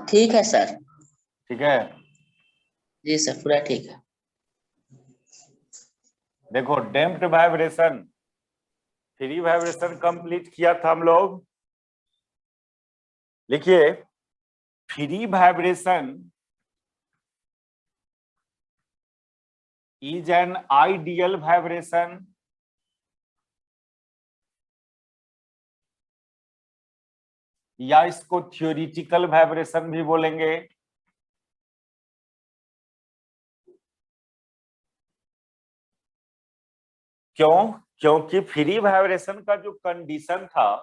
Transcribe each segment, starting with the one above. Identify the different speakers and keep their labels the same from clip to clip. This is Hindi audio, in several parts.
Speaker 1: ठीक है सर।
Speaker 2: ठीक है,
Speaker 1: जी सर, पूरा ठीक है।
Speaker 2: देखो damped vibration, free vibration complete किया था हम लोग। लिखिए, free vibration is an ideal vibration या इसको थियोरिटिकल वाइब्रेशन भी बोलेंगे। क्यों? क्योंकि फ्री वाइब्रेशन का जो कंडीशन था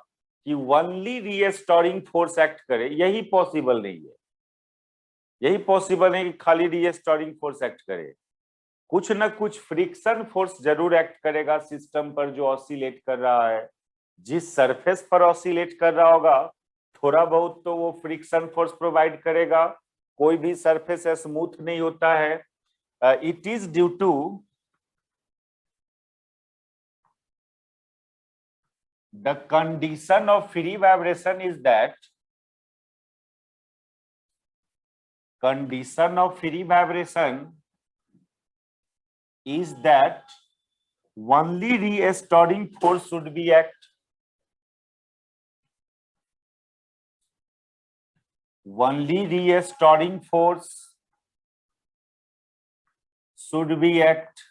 Speaker 2: कि ओनली रीस्टोरिंग फोर्स एक्ट करे, यही पॉसिबल नहीं है। यही पॉसिबल है कि खाली रीस्टोरिंग फोर्स एक्ट करे, कुछ ना कुछ फ्रिक्शन फोर्स जरूर एक्ट करेगा सिस्टम पर जो ऑसिलेट कर रहा है। जिस सरफेस पर ऑसिलेट कर रहा होगा थोड़ा बहुत तो वो फ्रिक्शन फोर्स प्रोवाइड करेगा। कोई भी सरफेस स्मूथ नहीं होता है। It is due to the condition of free vibration is that condition of free vibration is that only restoring force should be act. Only restoring force should be act.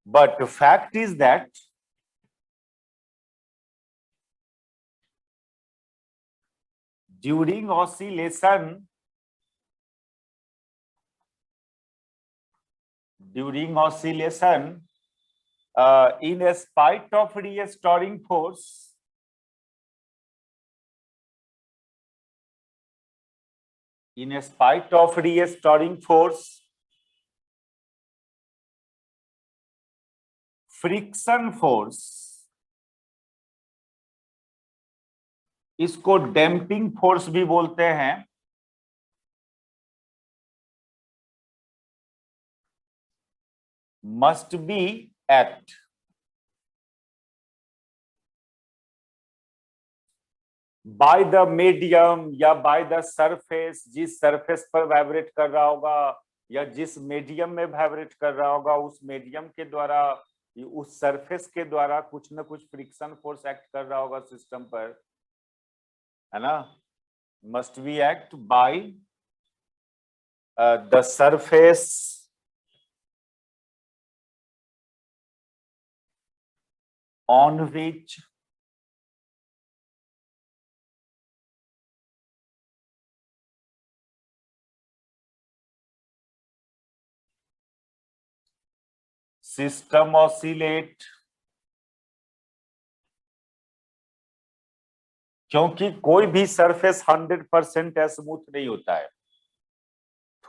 Speaker 2: But the fact is that during oscillation, in spite of restoring force, friction force, इसको डैम्पिंग फोर्स भी बोलते हैं, must be act by the medium या बाय द सरफेस। जिस सरफेस पर वाइब्रेट कर रहा होगा या जिस मीडियम में वाइब्रेट कर रहा होगा उस मीडियम के द्वारा, उस सरफेस के द्वारा कुछ ना कुछ फ्रिक्शन फोर्स एक्ट कर रहा होगा सिस्टम पर, है ना। Must be act by the surface on which system oscillate। क्योंकि कोई भी सरफेस 100% स्मूथ नहीं होता है,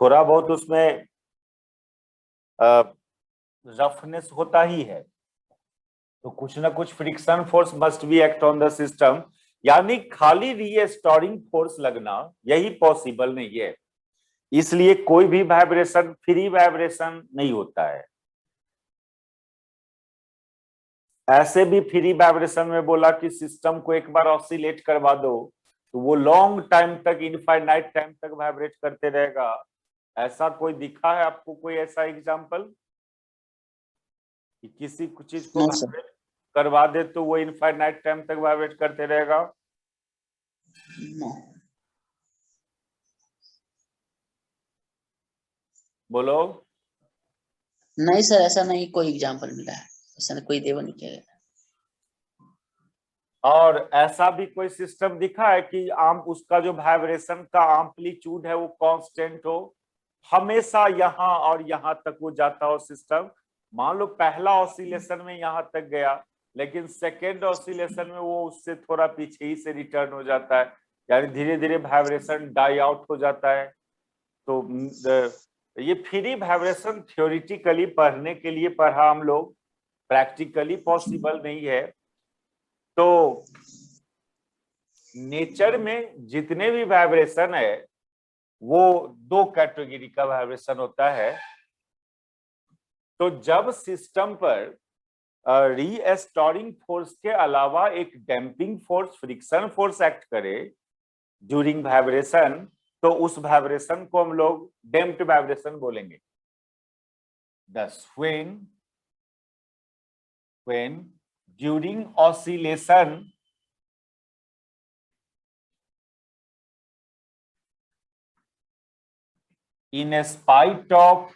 Speaker 2: थोड़ा बहुत उसमें रफनेस होता ही है, तो कुछ ना कुछ friction force must be act on the system. यानी खाली रीस्टोरिंग फोर्स लगना यही पॉसिबल नहीं है, इसलिए कोई भी वाइब्रेशन फ्री वाइब्रेशन नहीं होता है। ऐसे भी फ्री वाइब्रेशन में बोला कि सिस्टम को एक बार ऑसिलेट करवा दो तो वो लॉन्ग टाइम तक, इनफाइनाइट टाइम तक वाइब्रेट करते रहेगा। ऐसा कोई दिखा है आपको, कोई ऐसा एग्जांपल कि किसी कुछ चीज को वाइब्रेट करवा दे तो वो इनफाइनाइट टाइम तक वाइब्रेट करते रहेगा? बोलो।
Speaker 1: नहीं सर, ऐसा नहीं कोई एग्जांपल मिला है, ऐसा कोई देवा नहीं किया गया।
Speaker 2: और ऐसा भी कोई सिस्टम दिखा है कि आम उसका जो वाइब्रेशन का एम्पलीट्यूड है वो कांस्टेंट हो, हमेशा यहाँ और यहाँ तक वो जाता हो सिस्टम? मान लो पहला ऑसिलेशन में यहाँ तक गया, लेकिन सेकेंड ऑसिलेशन में वो उससे थोड़ा पीछे ही से रिटर्न हो जाता है, यानी धीरे धीरे वाइब्रेशन डाई आउट हो जाता है। तो ये फ्री वाइब्रेशन थ्योरेटिकली पढ़ने के लिए पढ़ा हम लोग, प्रैक्टिकली पॉसिबल नहीं है। तो नेचर में जितने भी वाइब्रेशन है वो दो कैटेगरी का वाइब्रेशन होता है। तो जब सिस्टम पर रीस्टोरिंग फोर्स के अलावा एक damping force, friction force act करे ड्यूरिंग वाइब्रेशन, तो उस वाइब्रेशन को हम लोग डैम्प्ड वाइब्रेशन बोलेंगे। Thus, when during oscillation in spite of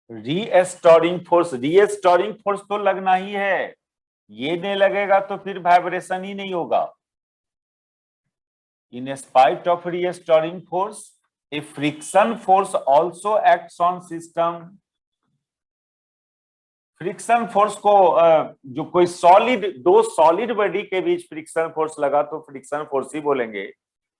Speaker 2: restoring force, restoring force तो लगना ही है, ये नहीं लगेगा तो फिर वाइब्रेशन ही नहीं होगा। In spite of restoring force A friction force also acts on system. Friction force को जो कोई सॉलिड, दो सॉलिड बॉडी के बीच फ्रिक्शन फोर्स लगा तो फ्रिक्शन फोर्स ही बोलेंगे।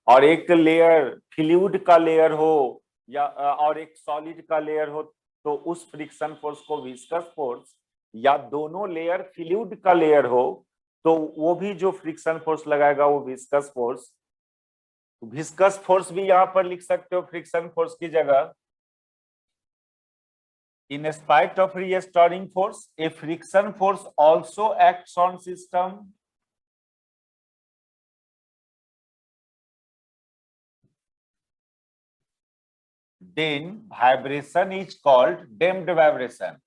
Speaker 2: और एक लेयर फ्लूइड का लेयर हो या और एक सॉलिड का लेयर हो तो उस फ्रिक्शन फोर्स को विस्कस फोर्स, या दोनों लेयर फ्लूइड का लेयर हो तो वो भी जो फ्रिक्शन फोर्स लगाएगा वो विस्कस फोर्स। विस्कस फोर्स भी यहां पर लिख सकते हो फ्रिक्शन फोर्स की जगह। In spite of restoring force, a friction force also acts on system. Then vibration is called damped vibration.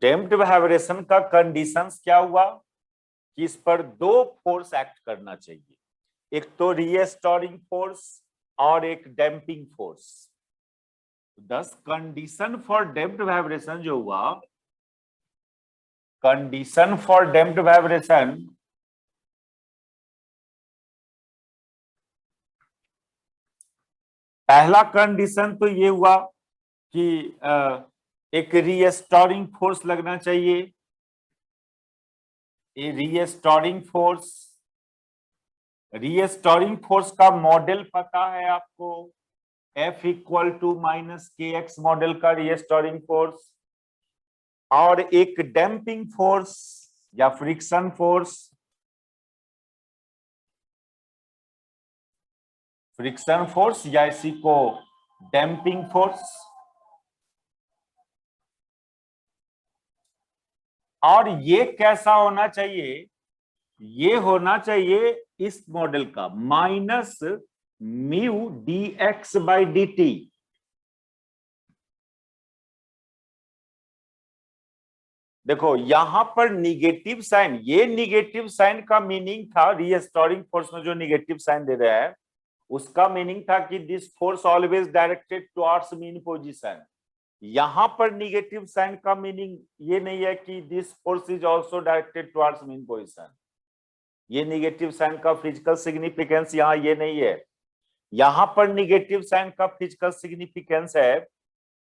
Speaker 2: Damped vibration का कंडीशंस क्या हुआ कि इस पर दो फोर्स एक्ट करना चाहिए, एक तो रीस्टोरिंग फोर्स और एक डैम्पिंग फोर्स। दस कंडीशन फॉर डैम्प्ड वाइब्रेशन जो हुआ, कंडीशन फॉर डैम्प्ड वाइब्रेशन पहला कंडीशन तो ये हुआ कि एक रीस्टोरिंग फोर्स लगना चाहिए। ये रीस्टोरिंग फोर्स का मॉडल पता है आपको, F equal to minus k x model का रीस्टोरिंग फोर्स। और एक डैम्पिंग फोर्स या फ्रिक्शन फोर्स, या इसी को डैम्पिंग फोर्स। और ये कैसा होना चाहिए, ये होना चाहिए इस मॉडल का minus mu d x by d T. देखो यहां पर निगेटिव साइन, ये निगेटिव साइन का मीनिंग था, रीस्टोरिंग फोर्स में जो निगेटिव साइन दे रहा है उसका मीनिंग था कि this force always directed towards mean position. यहां पर निगेटिव साइन का मीनिंग ये नहीं है कि this force is also directed towards mean position. ये निगेटिव साइन का फिजिकल सिग्निफिकेंस यहाँ ये नहीं है। यहां पर निगेटिव साइन का फिजिकल सिग्निफिकेंस है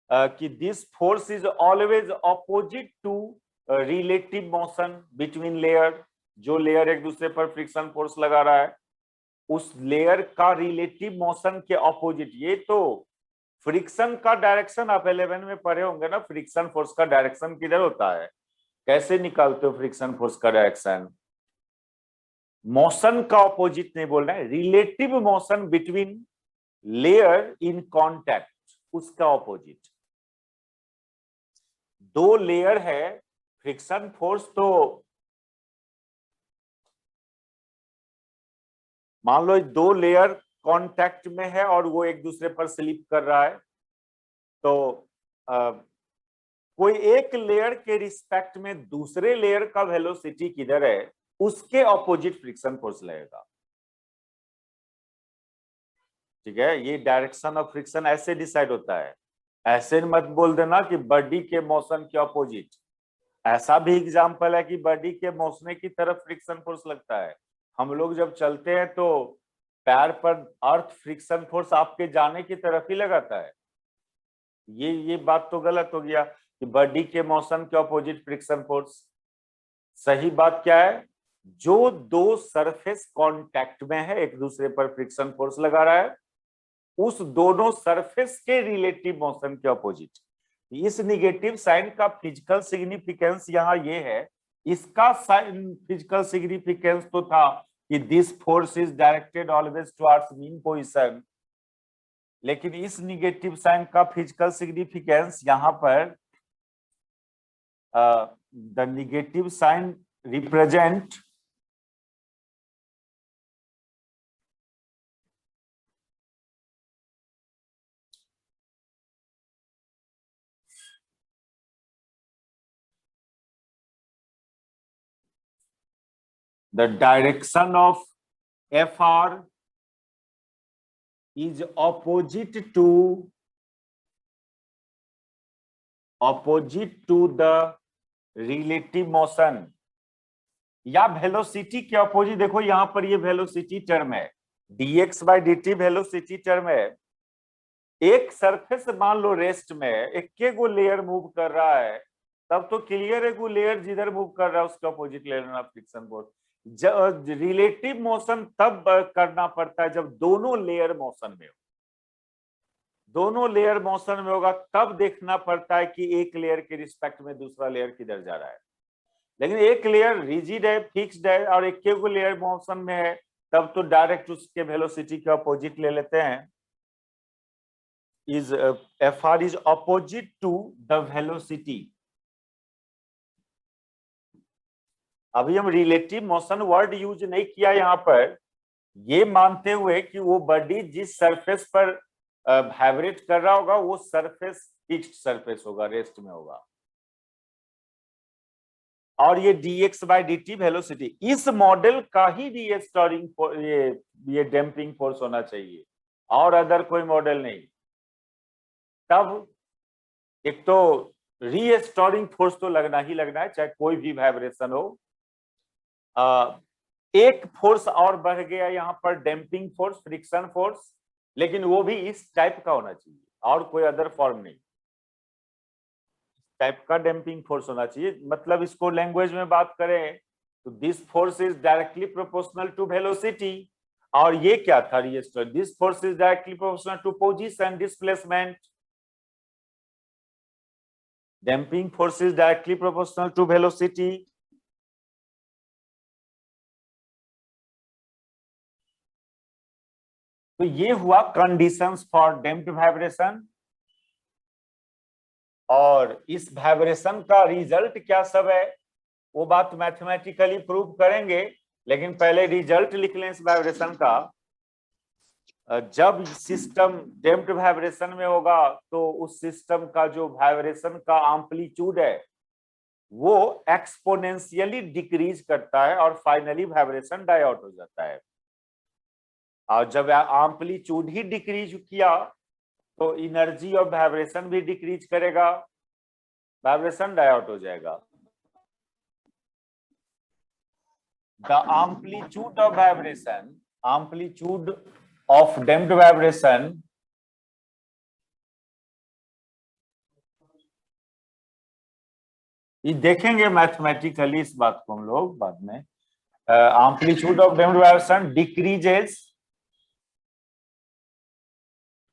Speaker 2: कि this force is always opposite to relative motion between layer. जो लेयर एक दूसरे पर फ्रिक्शन फोर्स लगा रहा है उस लेयर का रिलेटिव मोशन के ऑपोजिट। ये तो फ्रिक्शन का डायरेक्शन आप 11 में पढ़े होंगे ना, फ्रिक्शन फोर्स का डायरेक्शन किधर होता है, कैसे निकालते हो फ्रिक्शन फोर्स का डायरेक्शन। मोशन का ऑपोजिट नहीं बोल रहे हैं, relative motion between layer in contact, उसका ऑपोजिट। दो लेयर है, फ्रिक्शन फोर्स तो मान लो दो लेयर कांटेक्ट में है और वो एक दूसरे पर स्लिप कर रहा है, तो कोई एक लेयर के रिस्पेक्ट में दूसरे लेयर का वेलोसिटी किधर है उसके ऑपोजिट फ्रिक्शन फोर्स लगेगा। ठीक है, ये डायरेक्शन ऑफ फ्रिक्शन ऐसे डिसाइड होता है। ऐसे मत बोल देना कि बॉडी के मोशन के ऑपोजिट। ऐसा भी एग्जांपल है कि बॉडी के मोशने की तरफ फ्रिक्शन फोर्स लगता है। हम लोग जब चलते हैं तो पैर पर अर्थ फ्रिक्शन फोर्स आपके जाने की तरफ ही लगाता है। ये बात तो गलत हो गया कि बॉडी के मोशन के ऑपोजिट फ्रिक्शन फोर्स। सही बात क्या है, जो दो सरफेस कांटेक्ट में है एक दूसरे पर फ्रिक्शन फोर्स लगा रहा है उस दोनों सरफेस के रिलेटिव मोशन के अपोजिट। इस निगेटिव साइन का फिजिकल सिग्निफिकेंस यहाँ ये है, इसका साइन फिजिकल सिग्निफिकेंस तो था कि this force is directed always towards mean position, लेकिन इस निगेटिव साइन का फिजिकल सिग्निफिकेंस यहाँ पर the negative sign represent the direction of FR is opposite to the relative motion या वेलोसिटी के अपोजिट। देखो यहां पर ये वेलोसिटी टर्म है, dx by dt velocity term है। एक सरफेस मान लो रेस्ट में एक गो लेयर मूव कर रहा है, तब तो क्लियर है वो लेयर जिधर मूव कर रहा है उसका opposite layer of friction force. Relative motion तब करना पड़ता है जब दोनों लेयर मोशन में हो, दोनों लेयर मोशन में होगा तब देखना पड़ता है कि एक लेयर के रिस्पेक्ट में दूसरा लेयर किधर जा रहा है। लेकिन एक लेयर रिजिड है, फिक्स्ड है और एक को लेयर मोशन में है, तब तो डायरेक्ट उसके वेलोसिटी के अपोजिट ले लेते हैं। Is FR is opposite to the velocity. अभी हम रिलेटिव मोशन वर्ड यूज नहीं किया यहाँ पर, ये मानते हुए कि वो बॉडी जिस सरफेस पर वाइब्रेट कर रहा होगा वो सरफेस फिक्स्ड सरफेस होगा, रेस्ट में होगा, और ये dx by dt वेलोसिटी इस मॉडल का ही रीस्टोरिंग ये डैम्पिंग फोर्स होना चाहिए और अदर कोई मॉडल नहीं। तब एक तो रीस्टोरिंग फोर्स तो लगना ही लगना है, चाहे कोई भी वाइब्रेशन हो। एक फोर्स और बढ़ गया यहाँ पर, डैम्पिंग फोर्स, फ्रिक्शन फोर्स, लेकिन वो भी इस टाइप का होना चाहिए और कोई अदर फॉर्म नहीं। टाइप का डैम्पिंग फोर्स होना चाहिए। मतलब इसको लैंग्वेज में बात करें तो this force is directly proportional to velocity, और ये क्या था restore, this force is directly proportional to position displacement. Damping force is directly proportional to velocity. तो ये हुआ कंडीशंस फॉर डैम्प्ड वाइब्रेशन, और इस वाइब्रेशन का रिजल्ट क्या सब है वो बात मैथमेटिकली प्रूव करेंगे, लेकिन पहले रिजल्ट लिख लें इस वाइब्रेशन का। जब सिस्टम डैम्प्ड वाइब्रेशन में होगा तो उस सिस्टम का जो वाइब्रेशन का एम्पलीट्यूड है वो एक्सपोनेंशियली डिक्रीज करता है और फाइनली वाइब्रेशन डाई आउट हो जाता है। और जब एम्पलीट्यूड ही डिक्रीज किया तो एनर्जी ऑफ वाइब्रेशन भी डिक्रीज करेगा, वाइब्रेशन डाई आउट हो जाएगा। The amplitude of vibration, amplitude of damped vibration ये देखेंगे मैथमेटिकली, इस बात को हम लोग बाद में। amplitude of damped vibration decreases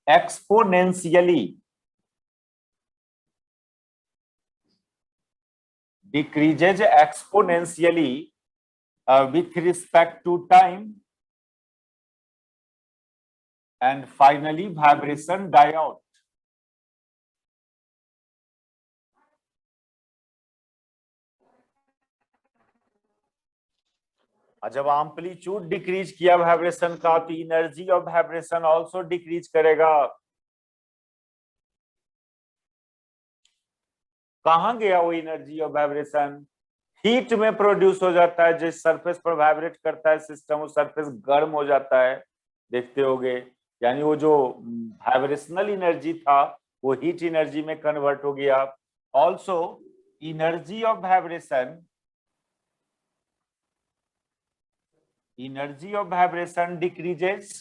Speaker 2: exponentially, with respect to time, and finally vibration die out. जब एम्पलीट्यूड डिक्रीज किया वाइब्रेशन का तो energy of vibration also decrease करेगा। कहां गया वो एनर्जी ऑफ वाइब्रेशन? हीट में प्रोड्यूस हो जाता है। जिस सरफेस पर वाइब्रेट करता है सिस्टम वो सरफेस गर्म हो जाता है, देखते होगे, यानी वो जो वाइब्रेशनल एनर्जी था वो हीट एनर्जी में कन्वर्ट हो गया। Also energy of vibration, energy of vibration decreases,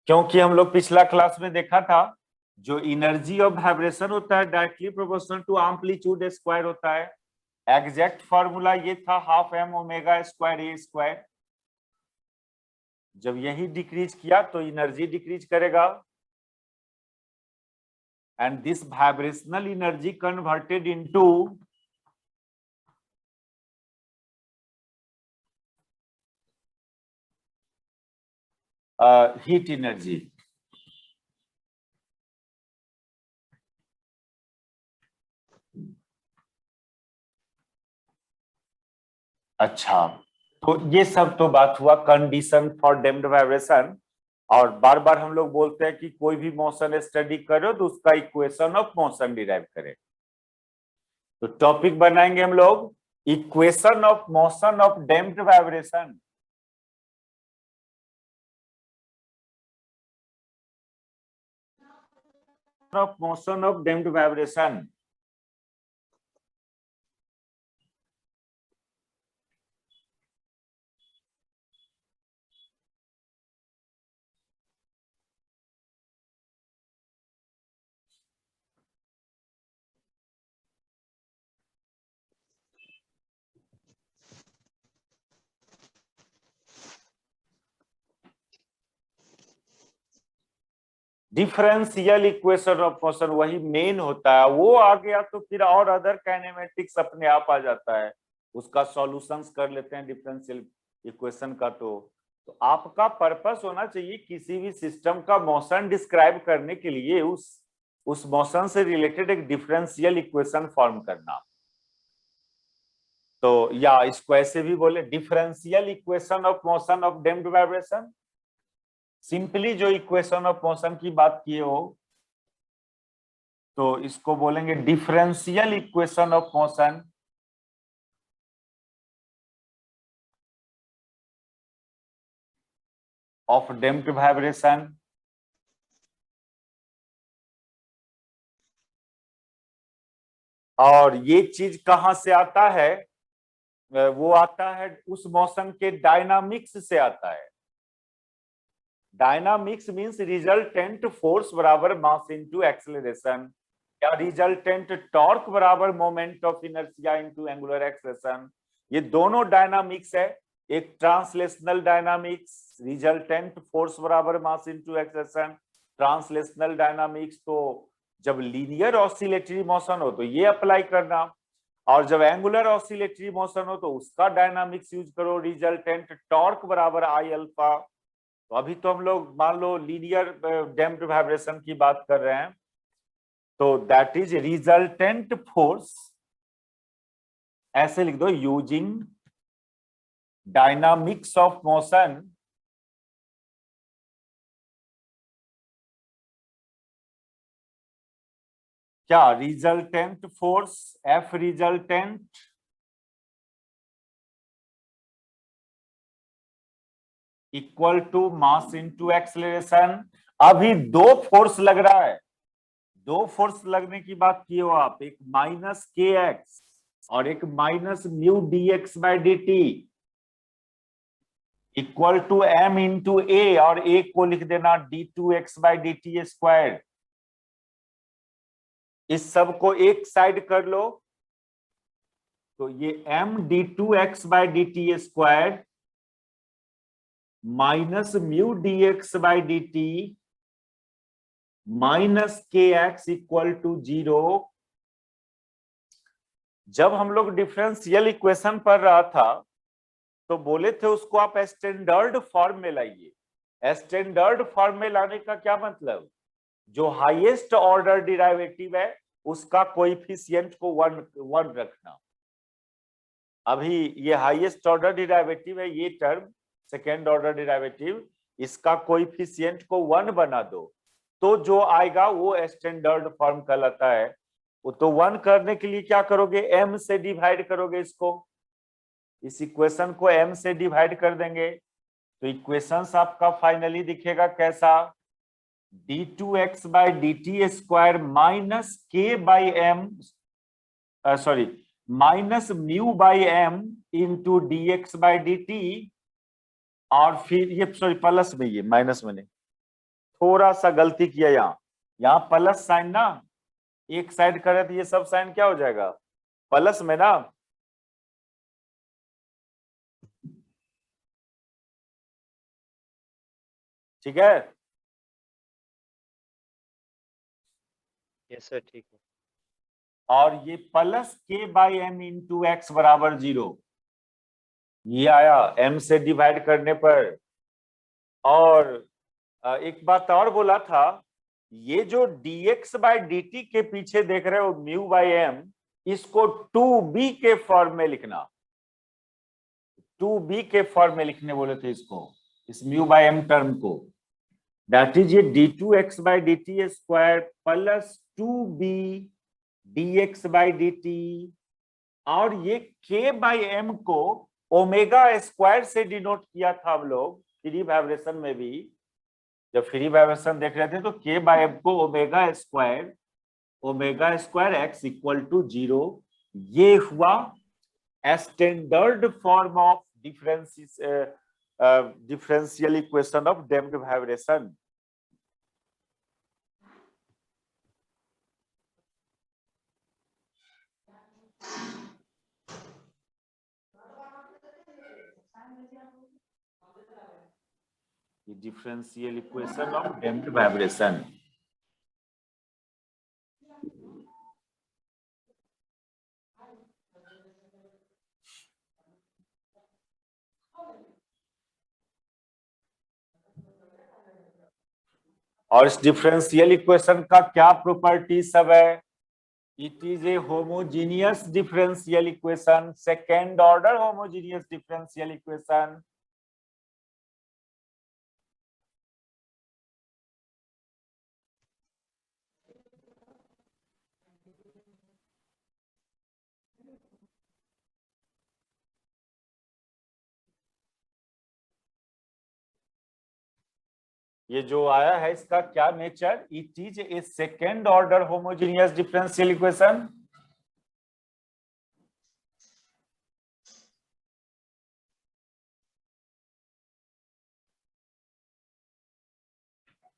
Speaker 2: क्योंकि हम लोग पिछला क्लास में देखा था जो एनर्जी ऑफ वाइब्रेशन होता है directly proportional to amplitude square होता है। एग्जैक्ट फार्मूला ये था ½ m omega square A square. जब यही डिक्रीज किया तो एनर्जी डिक्रीज करेगा, and this vibrational energy converted into heat energy. अच्छा, तो ये सब तो बात हुआ कंडीशन फॉर डैम्प्ड वाइब्रेशन। और बार बार हम लोग बोलते हैं कि कोई भी मोशन स्टडी करो तो उसका इक्वेशन ऑफ मोशन डिराइव करें। तो टॉपिक बनाएंगे हम लोग equation of motion of damped vibration. Of motion of damped vibration. Differential equation of motion वही मेन होता है, वो आ गया तो फिर और अदर काइनेमेटिक्स अपने आप आ जाता है, उसका सॉल्यूशंस कर लेते हैं डिफरेंशियल इक्वेशन का। तो आपका पर्पस होना चाहिए किसी भी सिस्टम का मोशन डिस्क्राइब करने के लिए उस मोशन से रिलेटेड एक डिफरेंशियल इक्वेशन फॉर्म करना। तो या इसको ऐसे भी बोले differential equation of motion of damped vibration. Simply जो इक्वेशन ऑफ मोशन की बात किए हो तो इसको बोलेंगे differential equation of motion of damped vibration. और ये चीज कहां से आता है? वो आता है उस मोशन के डायनामिक्स से आता है। डायनामिक्स मींस रिजल्टेंट फोर्स बराबर मास इनटू एक्सेलरेशन, या रिजल्टेंट टॉर्क बराबर moment of inertia into angular acceleration. ये दोनों डायनामिक्स है। एक ट्रांसलेशनल डायनामिक्स, रिजल्टेंट फोर्स बराबर मास इनटू एक्सेलरेशन। ट्रांसलेशनल डायनामिक्स तो जब लीनियर ऑसिलेटरी मोशन हो तो ये अप्लाई करना, और जब एंगुलर ऑसिलेटरी मोशन हो तो उसका डायनामिक्स यूज करो, रिजल्टेंट टॉर्क बराबर आई अल्फा। तो अभी तो हम लोग मान लो लीनियर डैम्प्ड वाइब्रेशन की बात कर रहे हैं, तो दैट इज रिजल्टेंट फोर्स, ऐसे लिख दो, यूजिंग डायनामिक्स ऑफ मोशन क्या resultant force F resultant equal to mass into acceleration. अभी दो फोर्स लग रहा है, दो फोर्स लगने की बात किए हो आप, एक माइनस के एक्स और एक minus mu d x by d t equal to m into a, और ए को लिख देना d two x by d t square. इस सब को एक साइड कर लो तो ये m d two x by d t square minus mu d x by d t minus k x equal to 0। जब हम लोग डिफरेंशियल इक्वेशन पढ़ रहा था तो बोले थे उसको आप स्टैंडर्ड फॉर्म में लाइए। स्टैंडर्ड फॉर्म में लाने का क्या मतलब? जो हाईएस्ट ऑर्डर डिराइवेटिव है उसका कोएफिशिएंट को वन रखना। अभी ये हाईएस्ट ऑर्डर डिराइवेटिव है, ये टर्म सेकेंड ऑर्डर डिराइवेटिव, इसका कोएफिशिएंट को 1 बना दो तो जो आएगा वो स्टैंडर्ड फॉर्म कहलाता है। तो 1 करने के लिए क्या करोगे? m से डिवाइड करोगे, इसको, इस इक्वेशन को m से डिवाइड कर देंगे तो इक्वेशंस आपका फाइनली दिखेगा कैसा? D two x by d t square minus k by m, sorry minus mu by m into d x by d t, और फिर ये सॉरी प्लस में, ये माइनस में नहीं, थोड़ा सा गलती किया, यहाँ प्लस साइन ना, एक साइड करे तो ये सब साइन क्या हो जाएगा? प्लस में ना। ठीक है।
Speaker 3: यस सर, ठीक है।
Speaker 2: और ये प्लस के बाई एम इंटू एक्स बराबर 0, ये आया m से डिवाइड करने पर। और एक बात और बोला था, ये जो dx बाई dt के पीछे देख रहे हो म्यू बाई एम, इसको 2b के फॉर्म में लिखना, 2b के फॉर्म में लिखने बोले थे इसको, इस म्यू बाई एम टर्म को। दैट इज ये d2x by dt square plus 2b dx by dt, और ये k बाई एम को ओमेगा स्क्वायर से डिनोट किया था हम लोग फ्री वाइब्रेशन में भी। जब फ्री वाइब्रेशन देख रहे थे तो k बाई एम को omega square x equal to 0, ये हुआ standard form of differential equation of damped vibration. Differential equation of damped vibration. और इस डिफरेंशियल इक्वेशन का क्या प्रॉपर्टी सब है? It is a homogeneous differential equation, second order homogeneous differential equation. ये जो आया है इसका क्या nature? It is a second order homogeneous differential equation.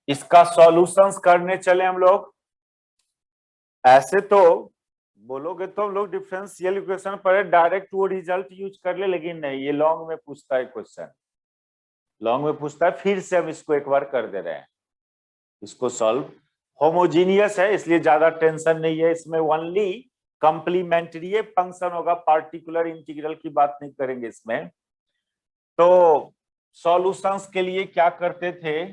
Speaker 2: इसका सॉल्यूशंस करने चले हम लोग। ऐसे तो बोलोगे तो हम लोग डिफरेंशियल इक्वेशन पर डायरेक्ट वो रिजल्ट यूज कर ले, लेकिन नहीं, ये लॉन्ग में पूछता है क्वेश्चन, लॉन्ग में पूछता है। फिर से हम इसको एक बार कर दे रहे हैं, इसको सॉल्व। होमोजीनियस है इसलिए ज्यादा टेंशन नहीं है इसमें, ओनली कंप्लीमेंट्री फंक्शन होगा, पार्टिकुलर इंटीग्रल की बात नहीं करेंगे इसमें। तो सॉल्यूशंस के लिए क्या करते थे,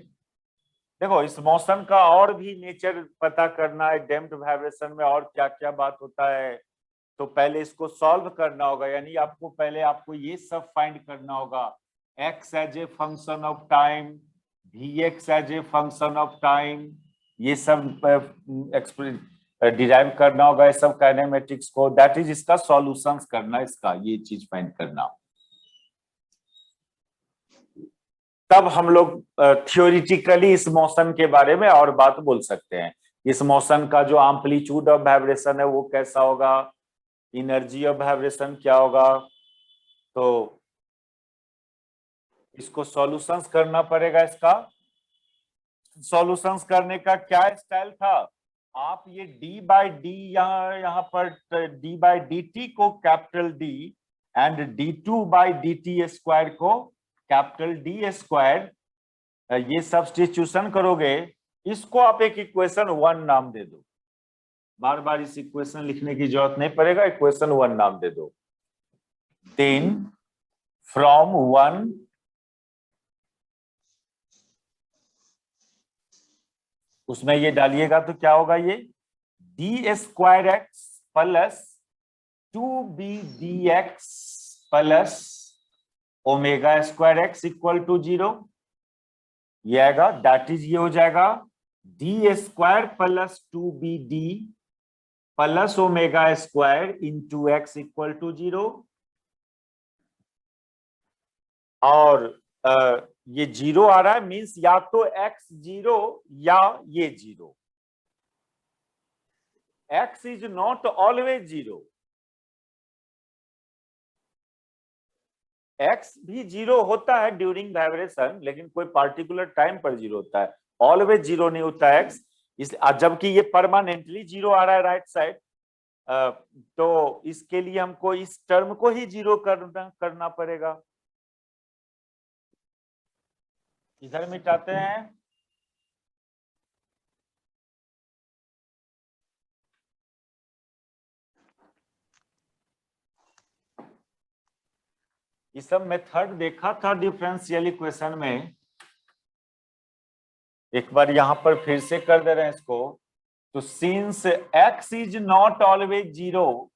Speaker 2: देखो इस मोशन का और भी नेचर पता करना है, डैम्प्ड वाइब्रेशन में और क्या क्या बात होता है, तो पहले इसको सॉल्व करना होगा। यानी आपको ये सब फाइंड करना होगा, x as a function of time, vx as a function of time, ये सब डिराइव करना होगा, ये सब काइनेमेटिक्स को। दैट इज इसका सॉल्यूशंस करना, इसका ये चीज फाइंड करना। तब हम लोग थियोरिटिकली इस मोशन के बारे में और बात बोल सकते हैं। इस मोशन का जो एम्पलीट्यूड ऑफ वाइब्रेशन है वो कैसा होगा, एनर्जी ऑफ वाइब्रेशन क्या होगा, तो इसको सॉल्यूशंस करना पड़ेगा। इसका सॉल्यूशंस करने का क्या स्टाइल था, आप ये d बाई डी यहाँ पर d बाई डी टी को capital D and d2 by d t square को कैपिटल D स्क्वायर, ये सब्स्टिट्यूशन करोगे, इसको आप एक इक्वेशन 1 नाम दे दो। बार बार इस इक्वेशन लिखने की जरूरत नहीं पड़ेगा, इक्वेशन 1 नाम दे दो। देन फ्रॉम 1 उसमें ये डालिएगा तो क्या होगा, ये D square X plus 2b dx plus omega square X equal to 0, ये आएगा। दैट इज ये हो जाएगा D square plus 2bd plus omega square into X equal to 0। और ये 0 आ रहा है, मींस या तो x 0 या ये 0। x is not always 0, x भी 0 होता है ड्यूरिंग वाइब्रेशन, लेकिन कोई पार्टिकुलर टाइम पर 0 होता है, ऑलवेज 0 नहीं होता है x। जबकि ये परमानेंटली 0 आ रहा है राइट साइड, तो इसके लिए हमको इस टर्म को ही 0 करना पड़ेगा। इधर मिटाते हैं, ये सब मेथड देखा था डिफरेंशियल इक्वेशन में, एक बार यहां पर फिर से कर दे रहे हैं इसको। तो since x is not always 0,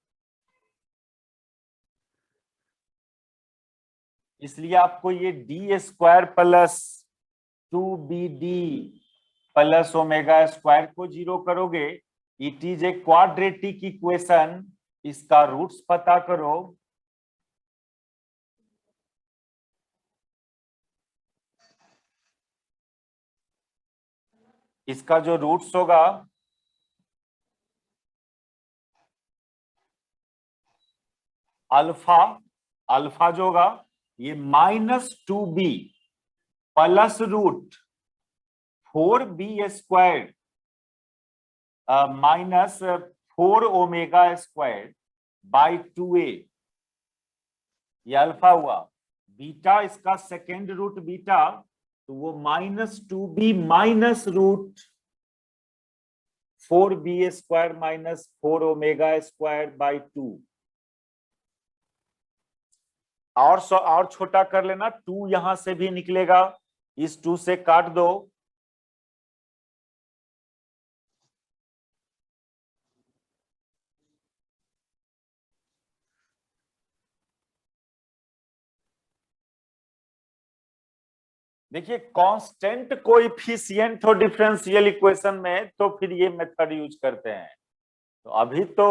Speaker 2: इसलिए आपको ये D square plus 2bd plus omega square को 0 करोगे। It is a quadratic equation, इसका रूट्स पता करो। इसका जो रूट्स होगा अल्फा, अल्फा जो होगा ये -2b plus root 4b square minus 4 omega square by 2a, ये अल्फा हुआ। बीटा इसका सेकेंड रूट बीटा, तो वो -2b minus root 4b square minus 4 omega square by 2। और छोटा कर लेना, 2 यहां से भी निकलेगा, इस 2 से काट दो। देखिए कांस्टेंट कोएफिशिएंट हो डिफरेंशियल इक्वेशन में तो फिर ये मेथड यूज करते हैं। तो अभी तो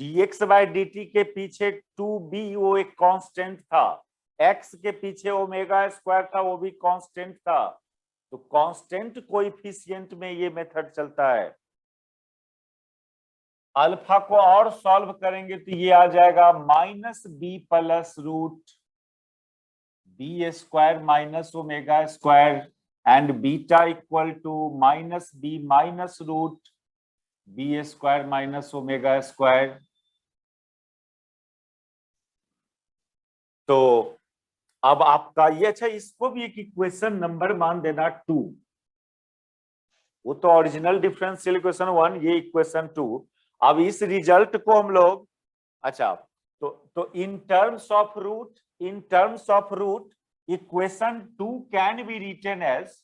Speaker 2: dx बाई dt के पीछे 2b वो एक कांस्टेंट था, x के पीछे ओमेगा स्क्वायर था वो भी कांस्टेंट था। तो कांस्टेंट कोएफिशिएंट में ये मेथड चलता है। अल्फा को और सॉल्व करेंगे तो ये आ जाएगा -b plus root b square minus omega square and beta equal to -b minus root b square minus omega square. तो अब आपका ये, अच्छा इसको भी एक इक्वेशन नंबर मान देना 2, वो तो ओरिजिनल डिफरेंशियल इक्वेशन 1, ये इक्वेशन 2। अब इस रिजल्ट को हम लोग, अच्छा तो in terms of root equation 2 can be written as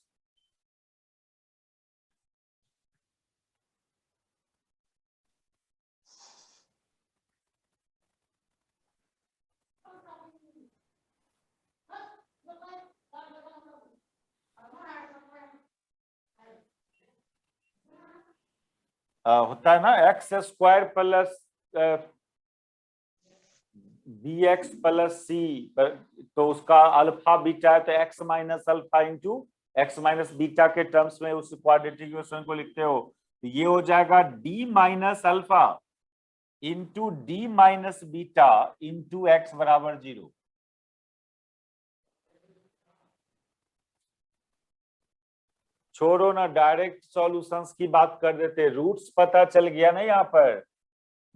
Speaker 2: होता है ना x square plus bx plus c, तो उसका अल्फा बीटा है तो x minus alpha into x minus beta के टर्म्स में उस क्वाड्रेटिक इक्वेशन को लिखते हो। तो ये हो जाएगा d minus alpha into d minus beta into x बराबर 0। छोड़ो ना, डायरेक्ट सॉल्यूशंस की बात कर देते। रूट्स पता चल गया ना, यहाँ पर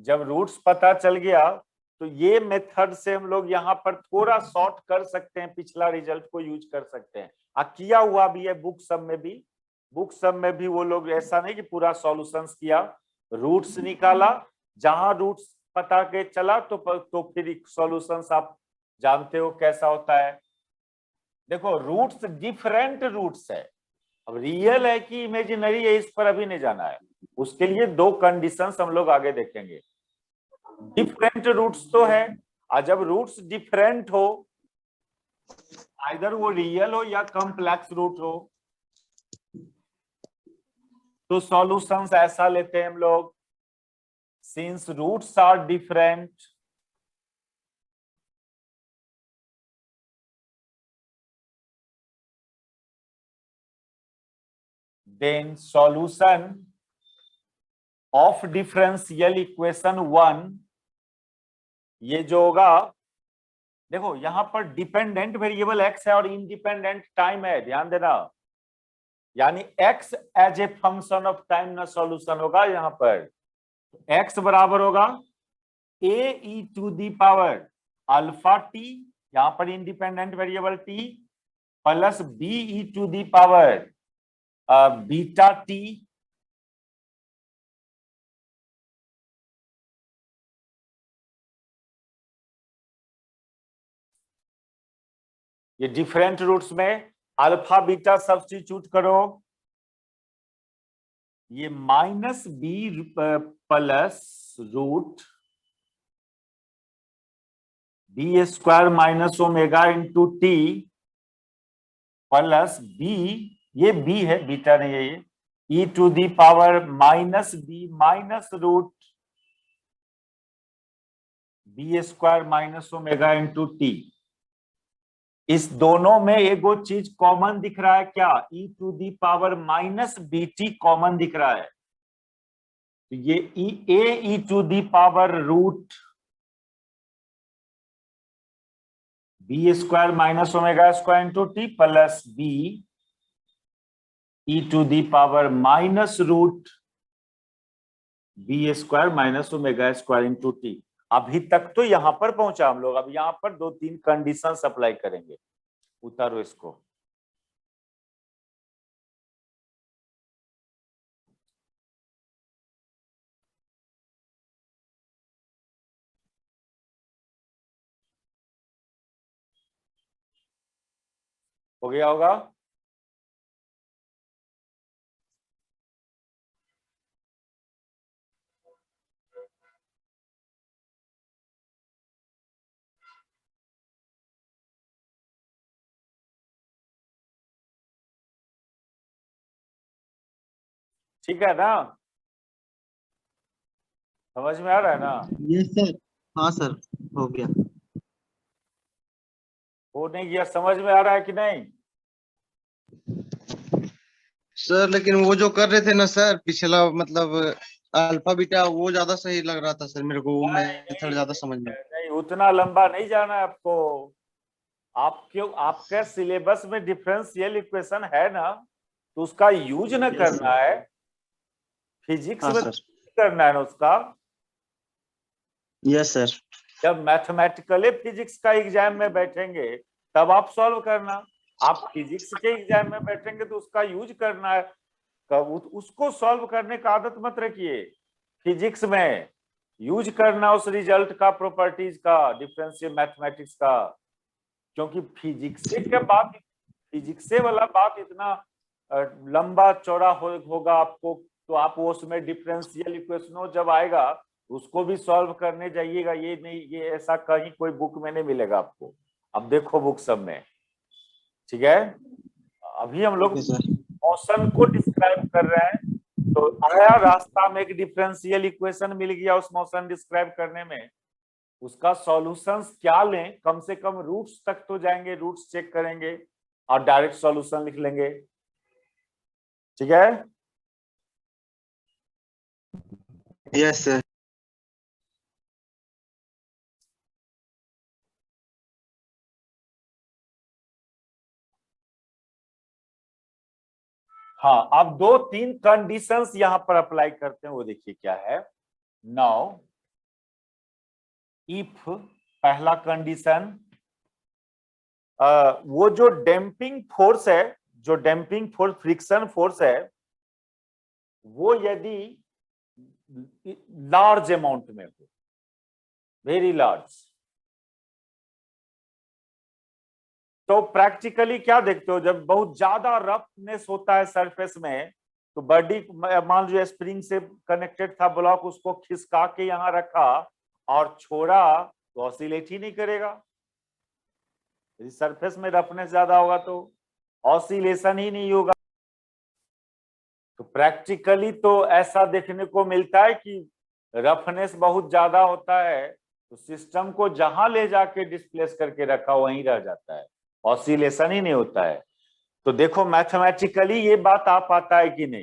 Speaker 2: जब रूट्स पता चल गया तो ये मेथड से हम लोग यहाँ पर थोड़ा शॉर्ट कर सकते हैं, पिछला रिजल्ट को यूज कर सकते हैं। किया हुआ भी है बुक सब में भी वो लोग ऐसा नहीं कि पूरा सॉल्यूशंस किया, रूट्स निकाला, जहां रूट्स पता के चला तो फिर सॉल्यूशंस आप जानते हो कैसा होता है। देखो रूट्स डिफरेंट रूट्स है, अब रियल है कि इमेजिनरी है इस पर अभी नहीं जाना है, उसके लिए 2 कंडीशंस हम लोग आगे देखेंगे। डिफरेंट रूट्स तो है, और जब रूट्स डिफरेंट हो, आइदर वो रियल हो या कॉम्प्लेक्स रूट हो, तो सॉल्यूशंस ऐसा लेते हैं हम लोग, since roots are different then solution of differential equation 1, ये जो होगा, देखो यहां पर डिपेंडेंट वेरिएबल x है और इंडिपेंडेंट टाइम है, ध्यान देना, यानी x as a function of time ना सॉल्यूशन होगा। यहां पर x बराबर होगा a e to the power alpha t, यहां पर independent variable t, plus B E to the power beta T ये डिफरेंट रूट्स में अल्फा बीटा सब्स्टिट्यूट करो, ये minus B plus root B square minus omega into T plus B, ये बी है बीटा नहीं है ये, ई to the power minus B minus root B square minus omega into T. इस दोनों में एगो चीज कॉमन दिख रहा है क्या? E to the power minus b t common दिख रहा है, तो ये ई to the power root B square minus omega square into T plus B E to the power minus root B square minus omega square into t. अभी तक तो यहां पर पहुंचा हम लोग, अब यहां पर 2-3 कंडीशंस अप्लाई करेंगे। उतारो इसको, हो गया होगा? ठीक है ना, समझ में आ रहा है ना?
Speaker 3: Yes sir. हाँ सर, हो गया।
Speaker 2: हो नहीं गया, समझ में आ रहा है कि नहीं?
Speaker 3: सर लेकिन वो जो कर रहे थे ना सर पिछला, मतलब अल्फा बीटा, वो ज्यादा सही लग रहा था सर मेरे को, वो मेथड ज्यादा समझ में।
Speaker 2: नहीं, उतना लंबा नहीं जाना है आपको। आपके सिलेबस में डिफरेंशियल इक्वेशन है ना, तो उसका यूज न करना है, फिजिक्स
Speaker 3: हाँ
Speaker 2: में
Speaker 3: सर।
Speaker 2: करना है ना उसका।
Speaker 3: Yes sir.
Speaker 2: जब मैथमेटिकली फिजिक्स का एग्जाम में बैठेंगे तब आप सॉल्व करना, आप फिजिक्स के एग्जाम में बैठेंगे तो उसका यूज करना है, उसको सॉल्व करने का आदत मत रखिए। फिजिक्स में यूज करना उस रिजल्ट का, प्रॉपर्टीज का, डिफरेंशियल मैथमेटिक्स का, क्योंकि फिजिक्स वाला बात इतना लंबा चौड़ा होगा आपको, तो आप वो उसमें डिफरेंशियल इक्वेशनों जब आएगा उसको भी सॉल्व करने जाइएगा। ये नहीं, ये ऐसा कहीं कोई बुक में नहीं मिलेगा आपको। अब देखो बुक सब में, ठीक है? अभी हम लोग मोशन को डिस्क्राइब कर रहे हैं, तो आया रास्ता में एक डिफरेंशियल इक्वेशन मिल गया उस मोशन डिस्क्राइब करने में, उसका सॉल्यूशंस क्या लें, कम से कम रूट्स तक तो जाएंगे, रूट्स चेक करेंगे और डायरेक्ट सॉल्यूशन लिख लेंगे। ठीक है?
Speaker 3: Yes sir.
Speaker 2: हाँ, अब 2-3 कंडीशंस यहां पर अप्लाई करते हैं, वो देखिए क्या है। नाउ इफ, पहला कंडीशन, वो जो डैम्पिंग फोर्स है, जो डैम्पिंग फोर्स फ्रिक्शन फोर्स है, वो यदि लार्ज अमाउंट में हो, वेरी लार्ज, तो प्रैक्टिकली क्या देखते हो, जब बहुत ज्यादा रफनेस होता है सरफेस में, तो बॉडी, मान लीजिए स्प्रिंग से कनेक्टेड था ब्लॉक, उसको खिसका के यहां रखा और छोड़ा तो ऑसिलेट ही नहीं करेगा। यदि सरफेस में रफनेस ज्यादा होगा तो ऑसिलेशन ही नहीं होगा। तो प्रैक्टिकली तो ऐसा देखने को मिलता है कि रफनेस बहुत ज्यादा होता है तो सिस्टम को जहां ले जाके डिस्प्लेस करके रखा वहीं रह जाता है, ऑसिलेशन ही नहीं होता है। तो देखो मैथमेटिकली ये बात आ पाता है कि नहीं?